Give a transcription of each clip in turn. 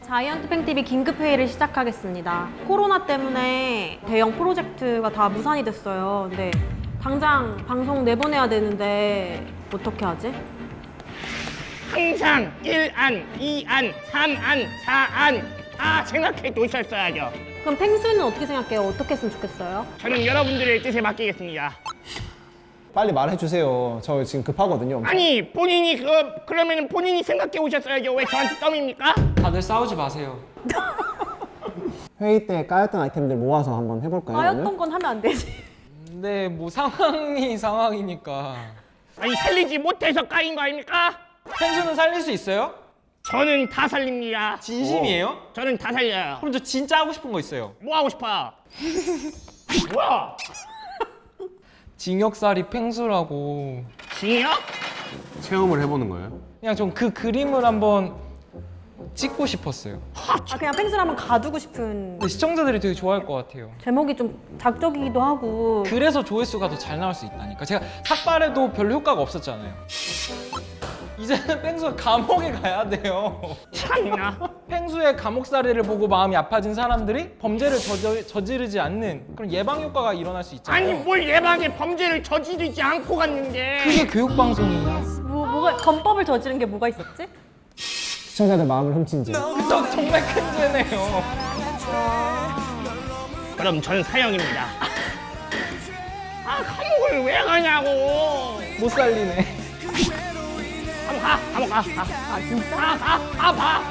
자이언트 팽TV 긴급회의를 시작하겠습니다. 코로나 때문에 대형 프로젝트가 다 무산이 됐어요. 근데 당장 방송 내보내야 되는데 어떻게 하지? 항상 1안, 2안, 3안, 4안 다 생각해 놓으셨어야죠. 그럼 펭수는 어떻게 생각해요? 어떻게 했으면 좋겠어요? 저는 여러분들의 뜻에 맡기겠습니다. 빨리 말해주세요. 저 지금 급하거든요. 아니 본인이 그러면 본인이 생각해 오셨어야죠. 왜 저한테 떠밉니까? 다들 싸우지 마세요. 회의 때 까였던 아이템들 모아서 한번 해볼까요? 오늘? 까였던 건 하면 안 되지. 근데 뭐 상황이 상황이니까. 아니 살리지 못해서 까인 거 아닙니까? 펭수는 살릴 수 있어요? 저는 다 살립니다. 진심이에요? 저는 다 살려요. 그럼 저 진짜 하고 싶은 거 있어요. 뭐 하고 싶어? 뭐야? 징역살이 펭수라고. 징역? 체험을 해보는 거예요? 그냥 좀 그 그림을 한번 찍고 싶었어요. 그냥 펭수를 한번 가두고 싶은 근데 시청자들이 되게 좋아할 것 같아요. 제목이 좀 자극적이기도 하고. 그래서 조회수가 더 잘 나올 수 있다니까. 제가 삭발해도 별로 효과가 없었잖아요. 이제는 펭수가 감옥에 가야 돼요. 참나. 펭수의 감옥살이를 보고 마음이 아파진 사람들이 범죄를 저지르지 않는 그런 예방 효과가 일어날 수 있잖아요. 아니 뭘 예방에 범죄를 저지르지 않고 갔는데. 그게 교육방송이에요. 뭐가 범법을 저지른 게 뭐가 있었지? 시청자들 마음을 훔친 죄. 저 정말 큰 죄네요. 그럼 전 사형입니다. 아 감옥을 왜 가냐고. 못 살리네. 감옥 가. 아 진짜? 봐.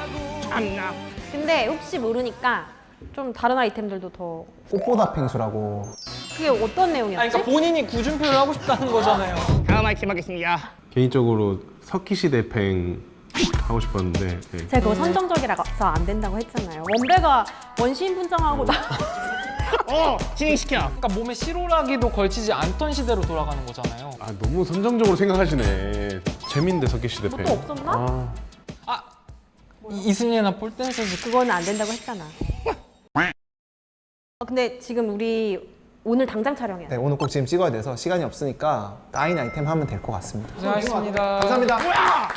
참나. 근데 혹시 모르니까 좀 다른 아이템들도 더. 꽃보다 펭수라고. 그게 어떤 내용이었지? 아니, 그러니까 본인이 구준표를 하고 싶다는 거잖아요. 다음 아이템 하겠습니다. 개인적으로 석기시대 팽 하고 싶었는데 네. 제가 그거 선정적이라서 안 된다고 했잖아요. 원배가 원시인 분장하고 나. 진행시켜. 그러니까 몸에 실오라기도 걸치지 않던 시대로 돌아가는 거잖아요. 아 너무 선정적으로 생각하시네. 재밌는데 석기시대 팽. 또 없었나? 아, 아, 이순예나 폴댄서즈 그거는 안 된다고 했잖아. 근데 지금 우리 오늘 당장 촬영해요. 네, 오늘 꼭 지금 찍어야 돼서 시간이 없으니까 까인 아이템 하면 될 것 같습니다. 고생하셨습니다. 감사합니다. 뭐야?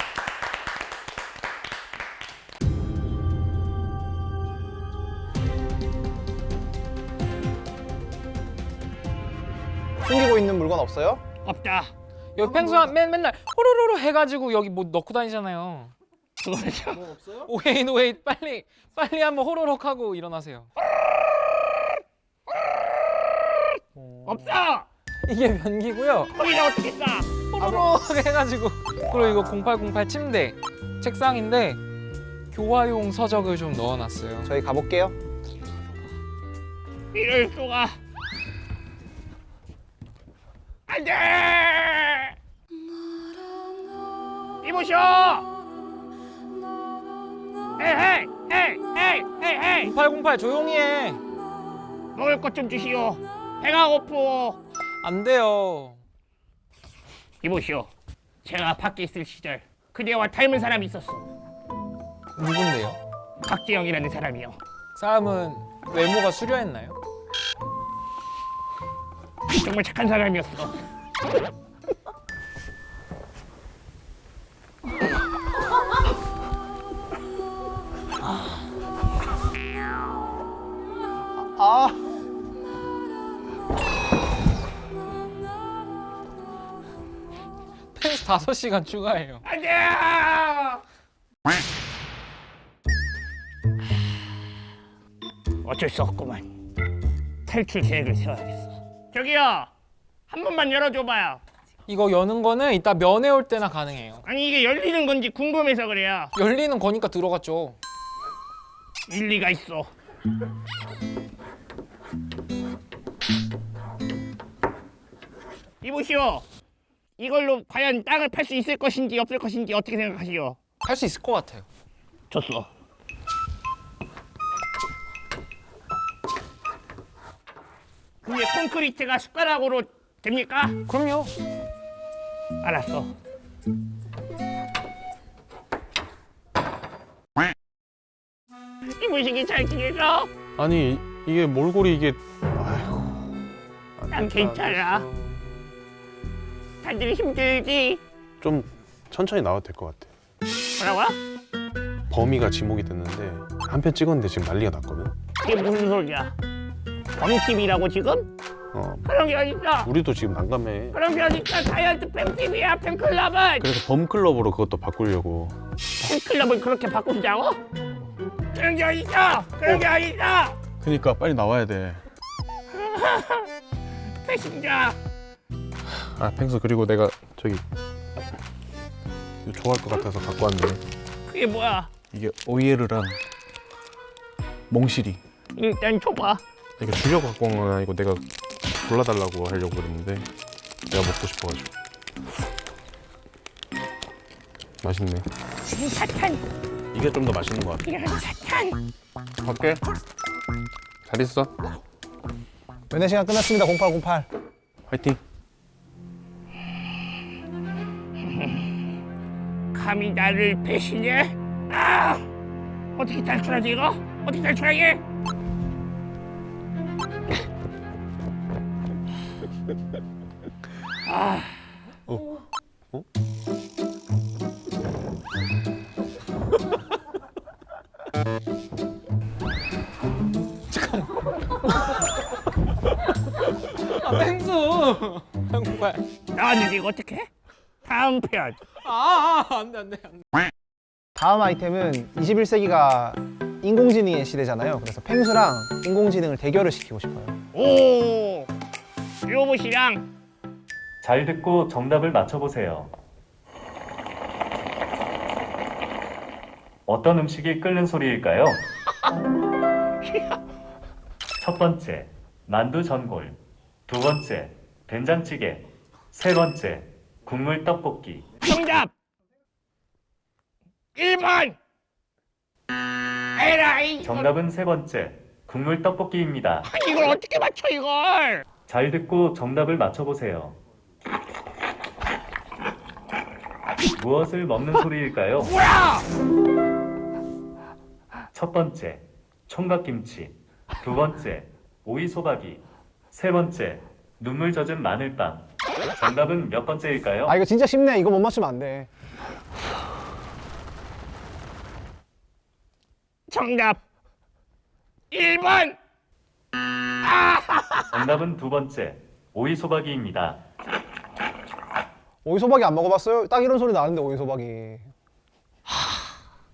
숨기고 있는 물건 없어요? 없다. 여기 펭수가 맨날 호로로로 해가지고 여기 뭐 넣고 다니잖아요. 그거죠. 오웨이 빨리 한번 호로록 하고 일어나세요. 없어. 이게 변기고요. 거기다 어떻게 싸? 호로록 해가지고 그리고 이거 0808 침대 책상인데 교화용 서적을 좀 넣어놨어요. 저희 가볼게요. 이럴 수가. 안 돼! 이보쇼! 에이! 0808 조용히 해. 먹을 것 좀 주시오. 배가 고프오. 안 돼요. 이보시오. 제가 밖에 있을 시절 그대와 닮은 사람이 있었어. 누군데요? 박재영이라는 사람이요. 사람은 외모가 수려했나요? 정말 착한 사람이었어. 펜스 5시간 추가해요. 안 돼! 어쩔 수 없구만. 탈출 계획을 세워야겠어. 저기요. 한 번만 열어줘봐요. 이거 여는 거는 이따 면회 올 때나 가능해요. 아니 이게 열리는 건지 궁금해서 그래요. 열리는 거니까 들어갔죠. 일리가 있어. 이보시오. 이걸로 과연 땅을 팔 수 있을 것인지 없을 것인지 어떻게 생각하시오? 할 수 있을 것 같아요. 줬어. 근데 콘크리트가 숟가락으로 됩니까? 그럼요. 알았어. 이 무식이 잘 지내서? 아니 이게 몰골이 이게 난 괜찮아. 다들 힘들지? 좀 천천히 나와도 될 것 같아. 뭐라고? 범위가 지목이 됐는데 한 편 찍었는데 지금 난리가 났거든. 이게 무슨 소리야? 범TV라고 지금? 어, 그런 게 어딨어? 우리도 지금 난감해. 그런 게 어딨어? 다이어트 팬TV야 팬클럽은! 그래서 범클럽으로 그것도 바꾸려고. 팬클럽을 그렇게 바꾸자고? 그런 게 어딨어? 그런 게 어딨어? 그러니까 빨리 나와야 돼. 배신자. 아 펭수 그리고 내가 저기 이거 좋아할 것 같아서 갖고 왔는데 그게 뭐야? 이게 오이에르랑 몽실이. 일단 줘봐. 이거 주려고 갖고 온 건 아니고 내가 골라달라고 하려고 그랬는데 내가 먹고 싶어가지고. 맛있네. 사탄. 이게 좀 더 맛있는 것 같아. 이런 사탄. 갈게. 잘 있어. 연애 시간 끝났습니다. 0808. 화이팅. 감히 나를 배신해? 아! 어떻게 탈출하지 이거? 어떻게 탈출하게? 아, 어? 어? 아 펭수. 정말. 나왔는데 이거 어떡해? 다음 편. 안돼 안돼 안돼. 다음 아이템은 21세기가 인공지능의 시대잖아요. 그래서 펭수랑 인공지능을 대결을 시키고 싶어요. 오, 로봇이랑 잘 듣고 정답을 맞춰보세요. 어떤 음식이 끓는 소리일까요? 첫 번째, 만두 전골. 두 번째, 된장찌개. 세 번째, 국물 떡볶이. 정답. 1번. 에라이. 정답은 세 번째, 국물 떡볶이입니다. 이걸 어떻게 맞춰 이걸? 잘 듣고 정답을 맞춰보세요. 무엇을 먹는 소리일까요? 뭐야? 첫 번째, 총각김치. 두 번째, 오이소박이. 세 번째, 눈물 젖은 마늘빵. 정답은 몇 번째일까요? 아 이거 진짜 쉽네. 이거 못 맞추면 안 돼. 정답. 1번. 정답은 두 번째, 오이소박이입니다. 오이소박이 안 먹어봤어요? 딱 이런 소리 나는데 오이소박이.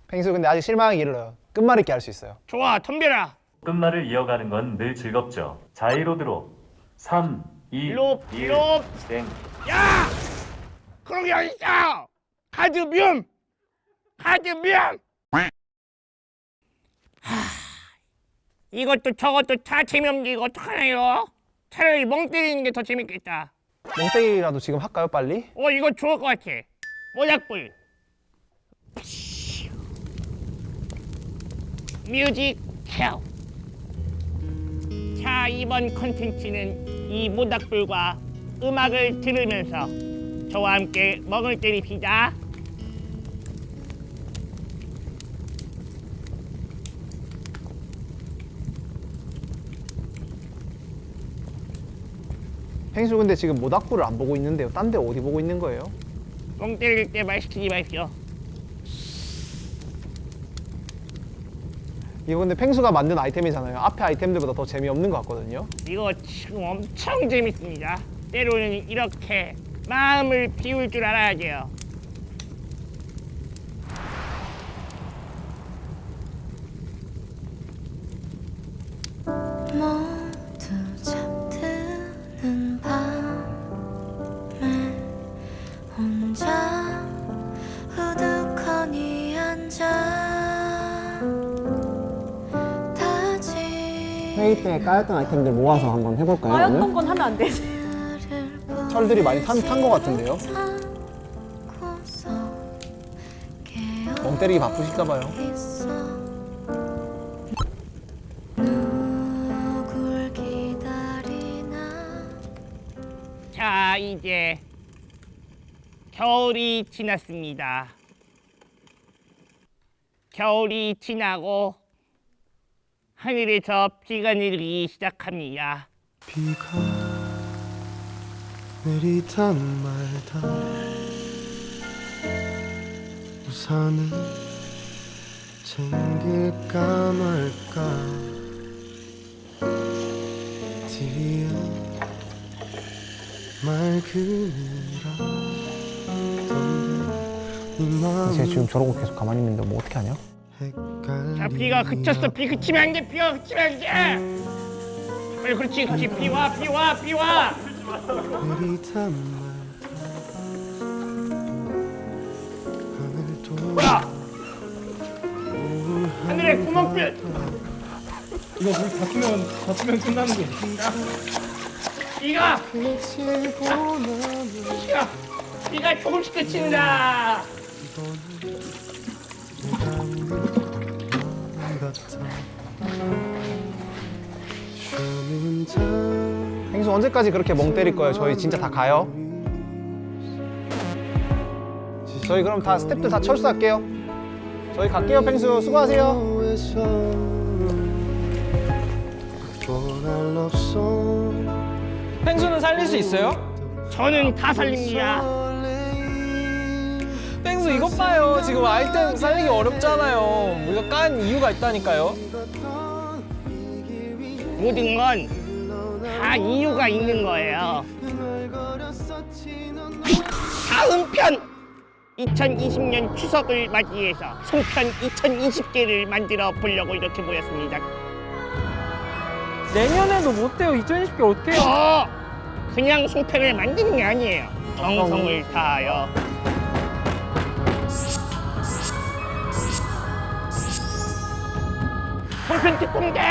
펭수 근데 아직 실망하기 일러요. 끝말잇기 할 수 있어요. 좋아, 덤벼라. 끝말을 이어가는 건 늘 즐겁죠. 자이로드로 3, 2, 롭, 1, 롭. 땡. 야! 그런 게 어딨어? 카드뮴! 카드뮴! 이것도 저것도 다 재미없는데 이거 어떡하나요? 차라리 멍 때리는 게 더 재밌겠다. 멍때리라도 지금 할까요 빨리? 이거 좋을 것 같아. 모닥불. 뮤직 헬. 자, 이번 컨텐츠는 이 모닥불과 음악을 들으면서 저와 함께 멍을 때립시다. 펭수 근데 지금 모닥불을 안 보고 있는데요. 딴 데 어디 보고 있는 거예요? 멍 때릴 때 말 시키지 마십시오. 이거 근데 펭수가 만든 아이템이잖아요. 앞에 아이템들보다 더 재미없는 것 같거든요. 이거 지금 엄청 재밌습니다. 때로는 이렇게 마음을 비울 줄 알아야 돼요. 모두 잠드는 밤에 혼자 우두커니 앉아 다짐 회의 때 까였던 아이템들 모아서 한번 해볼까요? 까였던 건 하면 안 되지. 철들이 많이 탄 것 같은데요? 멍 때리기 바쁘실까 봐요. 누굴 기다리나 자, 이제 겨울이 지났습니다. 겨울이 지나고 하늘에서 비가 내리기 시작합니다. 비가 내리다 말다 우산을 챙길까 말까 뒤에 맑으니라 쟤 지금 저러고 계속 가만히 있는데 뭐 어떻게 하냐? 자, 비가 그쳤어. 비 그치면 안 돼. 비가 그치면 안 돼. 빨리 그렇지, 그렇지. 비 와, 비 와, 비 와. 뭐야? 하늘에 구멍빛. 이거 물 닫히면 끝나는 거. 비가 조금씩 그친다. 펭수 언제까지 그렇게 멍 때릴 거예요? 저희 진짜 다 가요. 저희 그럼 다 스태프들 다 철수할게요. 저희 갈게요. 펭수 수고하세요. 펭수는 살릴 수 있어요? 저는 다 살립니다. 펭수 이것 봐요. 지금 아이템 살리기 어렵잖아요. 우리가 깐 이유가 있다니까요. 모든 건 다 이유가 있는 거예요. 다음 편 2020년 추석을 맞이해서 송편 2020개를 만들어 보려고 이렇게 모였습니다. 내년에도 못 돼요. 2020개 어떻게 해요? 그냥 송편을 만드는 게 아니에요. 정성을 다하여 송편 특공대!